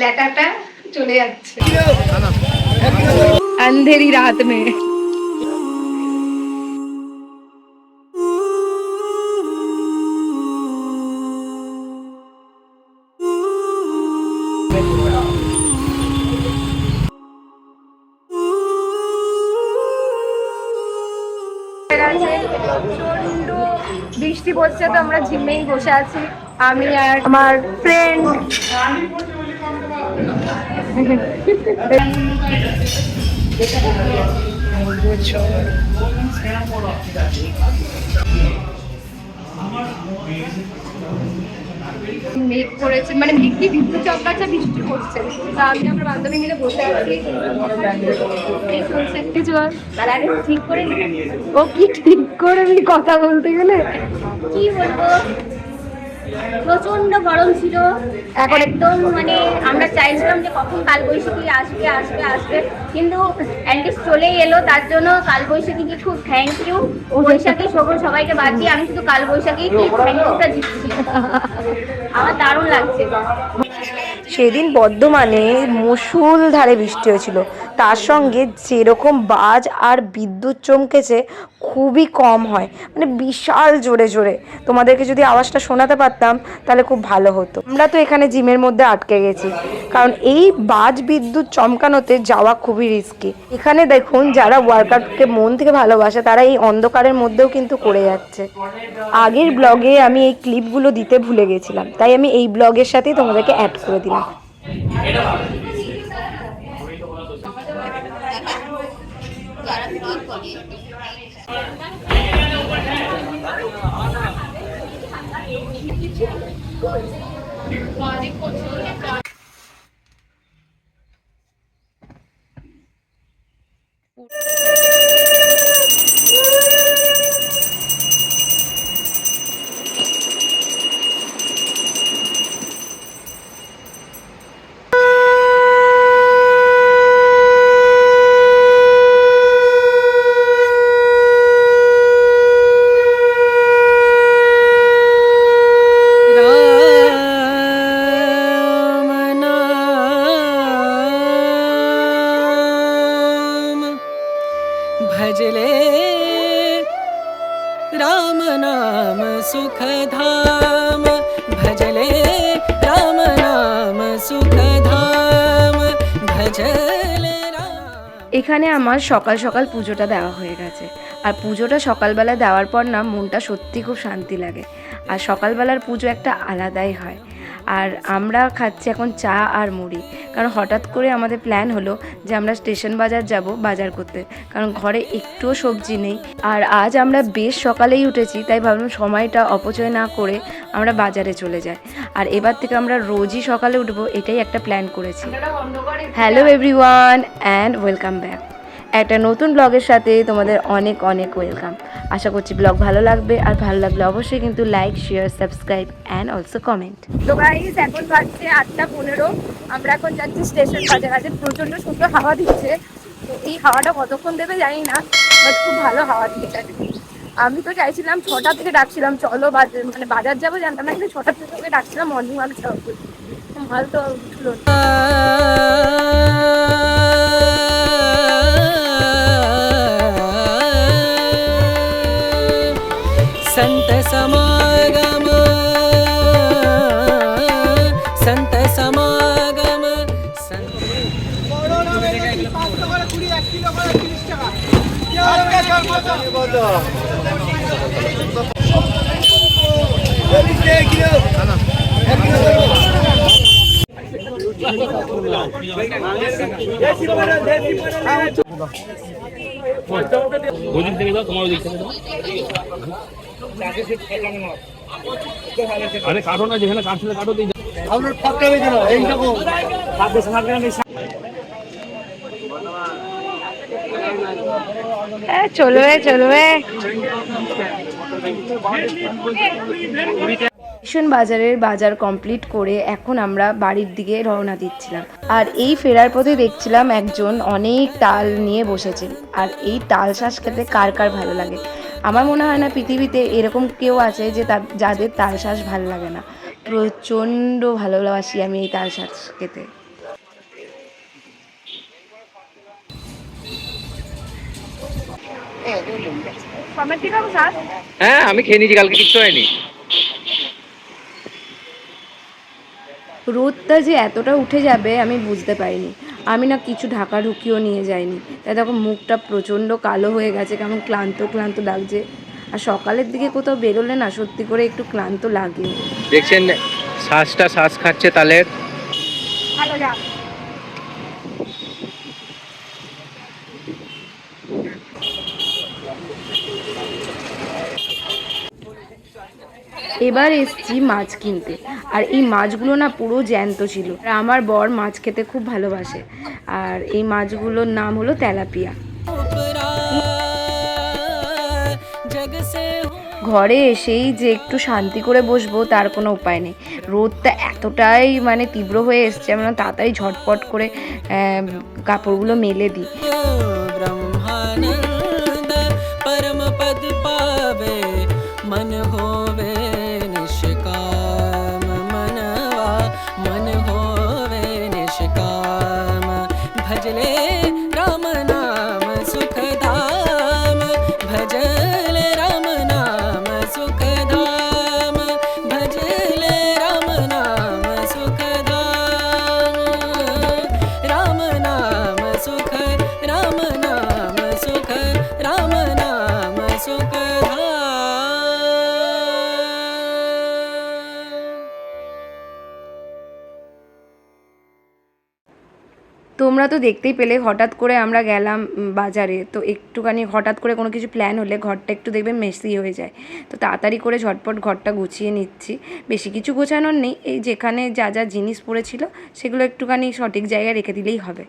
ল্যাটাটা চলে যাচ্ছে अंधेरी रात में। বৃষ্টি পড়ছে তো আমরা জিমেই বসে আছি, আমি আর আমার ফ্রেন্ড। মেঘ করেছে, মানে মেঘটি বিদ্যুৎ চমকাচ্ছে, বৃষ্টি পড়ছে। তা আমি আমার বান্ধবী মিলে বসে আছি। ঠিক করে ও কি ঠিক করে কথা বলতে গেলে কি বলবো, প্রচন্ড গরম ছিল এখন একদম, মানে আমরা চাইছিলাম যে কখন কালবৈশাখী আসবে আসবে আসবে, কিন্তু অ্যাটলিস্ট চলেই এলো। তার জন্য কালবৈশাখীকে খুব থ্যাংক ইউ। বৈশাখী সবাইকে বাদ দিয়ে আমি শুধু কালবৈশাখী থ্যাংক ইউটা দিচ্ছি। আমার দারুণ লাগছে। সেদিন বর্ধমানে মুষলধারে বৃষ্টি হয়েছিল, তার সঙ্গে যেরকম বাজ আর বিদ্যুৎ চমকেছে খুবই কম হয়, মানে বিশাল জোরে জোরে। তোমাদেরকে যদি আওয়াজটা শোনাতে পারতাম তাহলে খুব ভালো হতো। আমরা তো এখানে জিমের মধ্যে আটকে গেছি, কারণ এই বাজ বিদ্যুৎ চমকানোতে যাওয়া খুবই রিস্কি। এখানে দেখুন, যারা ওয়ার্কআউটকে মন থেকে ভালোবাসে তারা এই অন্ধকারের মধ্যেও কিন্তু করে যাচ্ছে। আগের ব্লগে আমি এই ক্লিপগুলো দিতে ভুলে গেছিলাম, তাই আমি এই ব্লগের সাথেই তোমাদেরকে অ্যাড করে দিলাম। भजले राम नाम सुख धाम, भजले राम नाम सुख धाम, भजले राम। এখানে আমার সকাল সকাল পুজোটা দেওয়া হয়ে গেছে, আর পুজোটা সকালবেলা দেওয়ার পর না মনটা সত্যি খুব শান্তি লাগে। আর সকালবেলার পুজো একটা আলাদাই হয়। আর আমরা খাচ্ছি এখন চা আর মুড়ি, কারণ হঠাৎ করে আমাদের প্ল্যান হলো যে আমরা স্টেশন বাজার যাব বাজার করতে, কারণ ঘরে একটুও সবজি নেই। আর আজ আমরা বেশ সকালেই উঠেছি, তাই ভাবলাম সময়টা অপচয় না করে আমরা বাজারে চলে যাই। আর এবার থেকে আমরা রোজই সকালে উঠবো, এটাই একটা প্ল্যান করেছি। Hello everyone and welcome back. একটা নতুন ব্লগের সাথে তোমাদের অনেক অনেক ওয়েলকাম। আশা করছি ব্লগ ভালো লাগবে, আর ভালো লাগলে অবশ্যই কিন্তু like, share, subscribe and also comment. তো গাইস, এখন বাজছে 8:15। আমরা এখন যাচ্ছি স্টেশন বাজার। আজ প্রচন্ড সুন্দর হাওয়া দিচ্ছে, তো এই হাওয়াটা কতক্ষণ দেবে জানি না, বাট খুব ভালো হাওয়া দিচ্ছে। আমি তো চাইছিলাম 6টা থেকে ডাকছিলাম চলো মানে বাজার যাবো, জানতাম না, কিন্তু 6টা থেকে ডাকছিলাম মর্নিং ওয়াক যাবো। ভালো তো উঠলো না। संत समागम, संत समागम, ওদিক থেকে দাও, তোমার ওদিক থেকে দাও। আরে কাটো না, যেখানে কাটছিলে কাটো দিয়ে আপনার ফাঁকটা বেঁধে নাও। এই দেখো চলবে চলবে। স্টেশন বাজারের বাজার কমপ্লিট করে এখন আমরা বাড়ির দিকে রওনা দিচ্ছিলাম। আর এই ফেরার পথে দেখছিলাম একজন অনেক তাল নিয়ে বসেছেন। আর এই তাল শাঁস খেতে কার কার ভালো লাগে। আমার মনে হয় না পৃথিবীতে এরকম কেউ আছে যে যাদের তাল শাঁস ভালো লাগে না। প্রচণ্ড ভালোবাসি আমি এই তাল শাঁস খেতে। টমেটো খাবো স্যার? হ্যাঁ আমি খেয়ে নিয়েছি, কালকে কিচ্ছু হয়নি। রোদটা যে এতটা উঠে যাবে আমি বুঝতে পারিনি। আমি না কিছু ঢাকাঢুকিও নিয়ে যাইনি, তাই দেখো মুখটা প্রচণ্ড কালো হয়ে গেছে, কেমন ক্লান্ত ক্লান্ত লাগছে। আর সকালের দিকে কোথাও বেরোলে না সত্যি করে একটু ক্লান্ত লাগে। দেখছেন শ্বাস খাচ্ছে তালের। ভালো যা। এবার এসছি মাছ কিনতে, আর এই মাছগুলো না পুরো জ্যান্ত ছিল। আর আমার বর মাছ খেতে খুব ভালোবাসে, আর এই মাছগুলোর নাম হলো তেলাপিয়া। जग से ঘরে এসেই যে একটু শান্তি করে বসবো তার কোনো উপায় নেই। রোদটা এতটাই মানে তীব্র হয়ে এসছে, আমরা তাড়াতাড়ি ঝটপট করে কাপড়গুলো মেলে দিই। ब्रह्मानंद परम पद पावे मन होवे निष्काम मनवा मन होवे निष्काम भजले राम नाम सुख धाम भजले राम नाम सुख धाम भजले राम नाम सुख धाम राम नाम सुख राम नाम सुख राम नाम सुख धाम। তোমরা তো দেখতেই পেলে হঠাৎ করে আমরা গেলাম বাজারে। তো একটুখানি হঠাৎ করে কোনো কিছু প্ল্যান হলে ঘরটা একটু দেখবে মেসি হয়ে যায়। তো তাড়াতাড়ি করে ঝটপট ঘরটা গুছিয়ে নিচ্ছি। বেশি কিছু গোছানোর নেই, এই যেখানে যা যা জিনিস পড়েছিল সেগুলো একটুখানি সঠিক জায়গায় রেখে দিলেই হবে।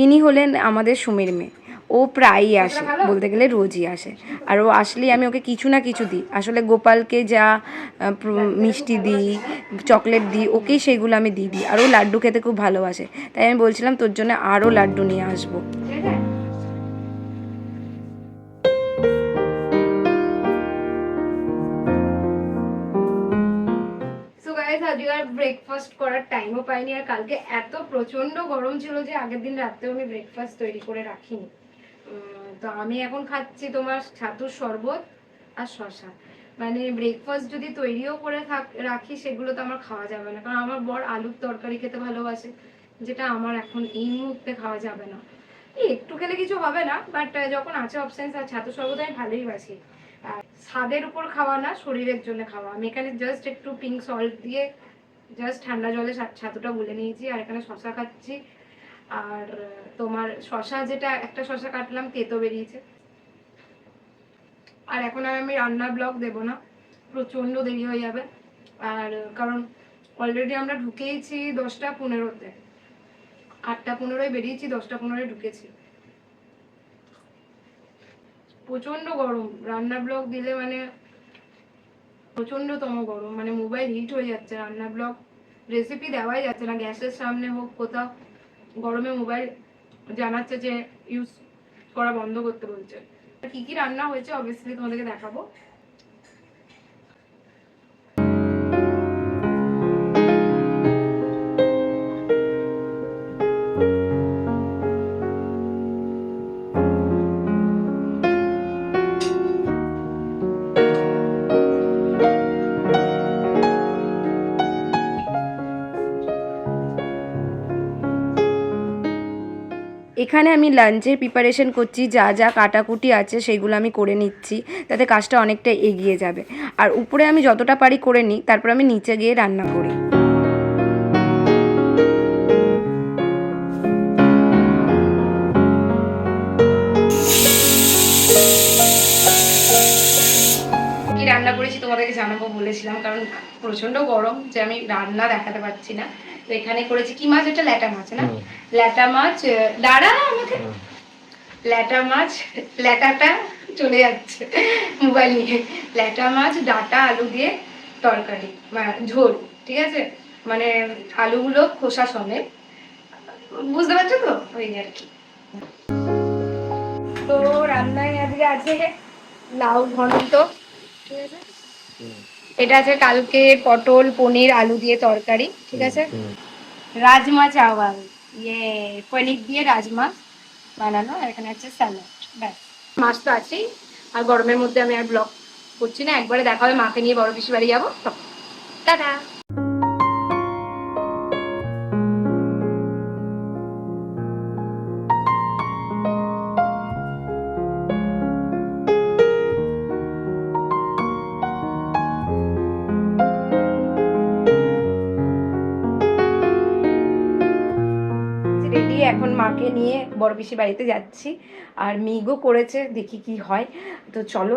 ইনি হলেন আমাদের সুমির মেয়ে। ও প্রায়ই আসে, বলতে গেলে রোজই আসে। আর ও আসলেই আমি ওকে কিছু না কিছু দিই। আসলে গোপালকে যা মিষ্টি দিই, চকলেট দিই, ওকেই সেগুলো আমি দিয়ে দিই। আর ও লাড্ডু খেতে খুব ভালোবাসে, তাই আমি বলছিলাম তোর জন্য আরও লাড্ডু নিয়ে আসবো। আজকে আর ব্রেকফাস্ট করার টাইমও পাইনি, আর কালকে এত প্রচন্ড গরম ছিল যে আগের দিন রাতেও আমি ব্রেকফাস্ট তৈরি করে রাখিনি। তো আমি এখন খাচ্ছি তোমার ছাতুর শরবত আর শসা। মানে ব্রেকফাস্ট যদি তৈরিও করে রাখি সেগুলো তো আমার খাওয়া যাবে না, কারণ আমার বর আলুর তরকারি খেতে ভালোবাসে, যেটা আমার এখন এই মুহূর্তে খাওয়া যাবে না। একটু খেলে কিছু হবে না, বাট যখন আছে অপশনস, আর ছাতুর শরবত আমি ভালোই বাসি। আর স্বাদের উপর খাওয়া না, শরীরের জন্য খাওয়া। আমি এখানে জাস্ট একটু পিঙ্ক সল্ট দিয়ে জাস্ট ঠান্ডা জলে ছাতুটা গুলে নিয়েছি, আর এখানে শসা খাচ্ছি। আর তোমার শসা, যেটা একটা শসা কাটলাম তেতো বেরিয়েছে। আর এখন আর আমি রান্নার ব্লগ দেবো না, প্রচণ্ড দেরি হয়ে যাবে। আর কারণ অলরেডি আমরা ঢুকেইছি 10:15-তে, 8:15 বেরিয়েছি, 10:15 ঢুকেছি। প্রচণ্ড গরম, রান্নার ব্লগ দিলে মানে প্রচণ্ডতম গরম, মানে মোবাইল হিট হয়ে যাচ্ছে। রান্নার ব্লগ রেসিপি দেওয়াই যাচ্ছে না, গ্যাসের সামনে হোক কোথাও, গরমে মোবাইল জানাচ্ছে যে ইউজ করা বন্ধ করতে বলছে। কি কি রান্না হয়েছে অবভিয়াসলি তোমাদেরকে দেখাবো। এখানে আমি লাঞ্চের প্রিপারেশন করছি, যা যা কাটাকুটি আছে সেগুলো আমি করে নিচ্ছি, তাতে কাজটা অনেকটা এগিয়ে যাবে। আর উপরে আমি যতটা পারি করে নিই, তারপর আমি নিচে গিয়ে রান্না করি। কি রান্না করেছি তোমাদেরকে জানাবো বলেছিলাম, কারণ প্রচন্ড গরম যে আমি রান্না দেখাতে পারছি না। তো এখানে করেছি কি মাছ, এটা ল্যাটা মাছ না, ল্যাটা মাছ, দাঁড়া আমাকে, ল্যাটা মাছ, ল্যাটাটা চলে যাচ্ছে মোবাইল নিয়ে, ল্যাটা মাছ ডাঁটা আলু দিয়ে তরকারি ঝোল, ঠিক আছে, মানে আলুগুলো খোসা সমেত, বুঝতে পারছো তো, ওই আর কি। তো রান্নায় আজকে আছে লাউ ঘন্ট, ঠিক আছে, এটা আছে কালকে পটল পনির আলু দিয়ে তরকারি, ঠিক আছে, রাজমা চাওয়াল, ইয়ে পনির দিয়ে রাজমা বানানো, আর এখানে আছে স্যালাড, ব্যাস। মাছ তো আছেই, আর গরমের মধ্যে আমি আর ব্লগ করছি না, একবারে দেখা হবে মাকে নিয়ে বড় পিসি বাড়ি যাবো, টাটা। রেডি, এখন মাকে নিয়ে বড় পিসি বাড়িতে যাচ্ছি, আর মিগও করেছে, দেখি কি হয়। তো চলো,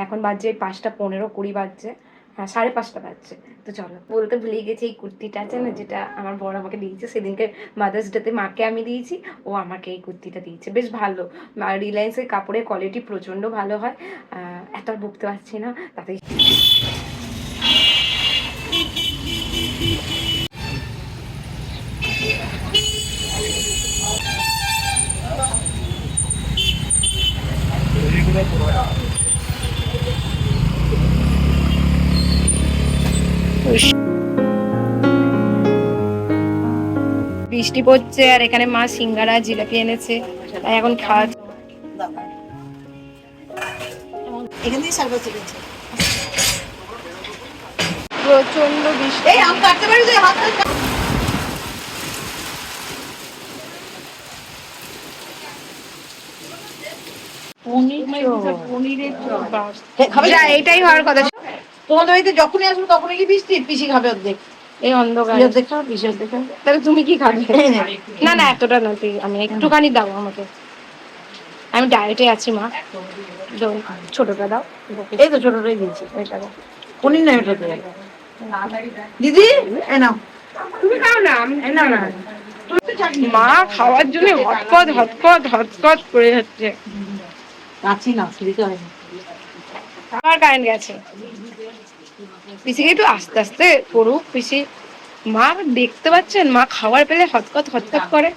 এখন বাজছে 5:15-20 বাজছে, হ্যাঁ 5:30 বাজছে। তো চলো, বলতে ভুলে গেছি, এই কুর্তিটা আছে না যেটা আমার বড় আমাকে দিয়েছে সেদিনকে মাদার্স ডেতে, মাকে আমি দিয়েছি, ও আমাকে এই কুর্তিটা দিয়েছে, বেশ ভালো। রিলায়েন্সের কাপড়ের কোয়ালিটি প্রচণ্ড ভালো হয়, এত আর বকতে পারছি না তাতে। বৃষ্টি পড়ছে, আর এখানে মা সিঙ্গারা জিলাপি এনেছে, তাই এখন খাওয়া। এখান থেকে সার্ভার চলেছে। প্রচন্ড বৃষ্টি, এই আম কাটতে পারি তো হাত যা, এটাই হওয়ার কথা। তোমাদের বাড়িতে যখনই আসবো তখনই কি বৃষ্টি? পিসি খাবে অর্ধেক, এই অন্ধকার, অর্ধেক খাবে, পিসি অর্ধেক খাবে। তাহলে তুমি কি খাবে? না না, এতটা না, তুই আমি একটুখানি দাও আমাকে, আমি ডায়েটে আছি মা, ছোটটা দাও। এই তো ছোটটাই দিয়েছি, ওইটা দাও। পনির নাই ওটাতে। দিদি এ নাও, তুমি খাও না, আমি না না মা খাওয়ার জন্য হটপট হটপট হটপট করে যাচ্ছে। কাছি না, দিতে হয় না। আবার কারেন্ট গেছে, পিসিকে একটু আস্তে আস্তে করুক পিসি। মা দেখতে পাচ্ছেন, মা খাবার পেলে হটকট হটকট করে,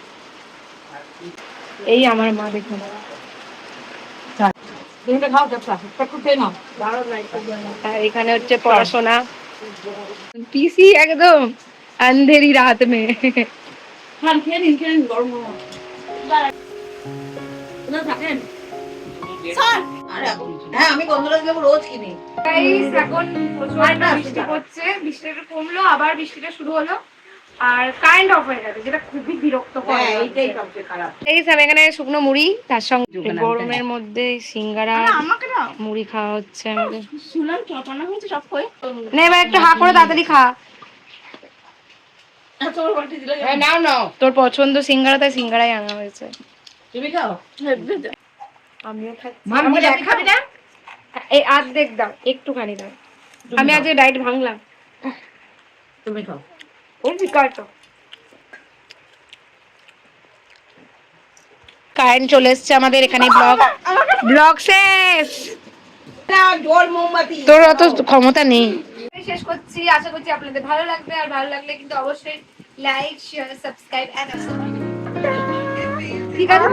এই আমার মা দেখুন। তুমি খাও, একটু খেয়ে নাও। আর এখানে হচ্ছে পড়াশোনা, পিসি একদম আন্ধেরি রাত মে। খান, খেয়ে নিন, খেয়ে নিন, গরম গরম। থাকেন হ্যাঁ, আমি গন্ধরাজ লেবু রোজ কিনি। Guys, এখন প্রচন্ড বৃষ্টি পড়ছে, বৃষ্টিটা একটু কমলো, আবার বৃষ্টিটা শুরু হলো, আর কারেন্ট অফ হয়ে গেছে, যেটা খুবই বিরক্তকর। এইটাই সবচেয়ে খারাপ। এই আমি এখানে শুকনো মুড়ি, তার সঙ্গে গরমের মধ্যে সিঙ্গারা মুড়ি খাওয়া হচ্ছে আমাদের। শুনলাম চপানো হয়েছে সব কই। নে এবার একটু হা করে তাড়াতাড়ি খা। নাও নাও, তোর পছন্দ সিঙ্গারা, তাই সিঙ্গারাই আনা হয়েছে। তুমি খাও। আমিও খাচ্ছি। মাম্মি খাবি না? এই অর্ধেক দাও, একটুখানি দাও, আমি আজকে ডায়েট ভাঙলাম। তুমি খাও। ও বিকার তো কারেন্ট চলে এসছে আমাদের এখানে, ব্লগ শেষ। না, জল মোমবাতি। তোর অত ক্ষমতা নেই। শেষ করছি, আশা করছি আপনাদের ভালো লাগবে, আর ভালো লাগলে কিন্তু অবশ্যই লাইক শেয়ার সাবস্ক্রাইব এন্ড ঠিক আছে।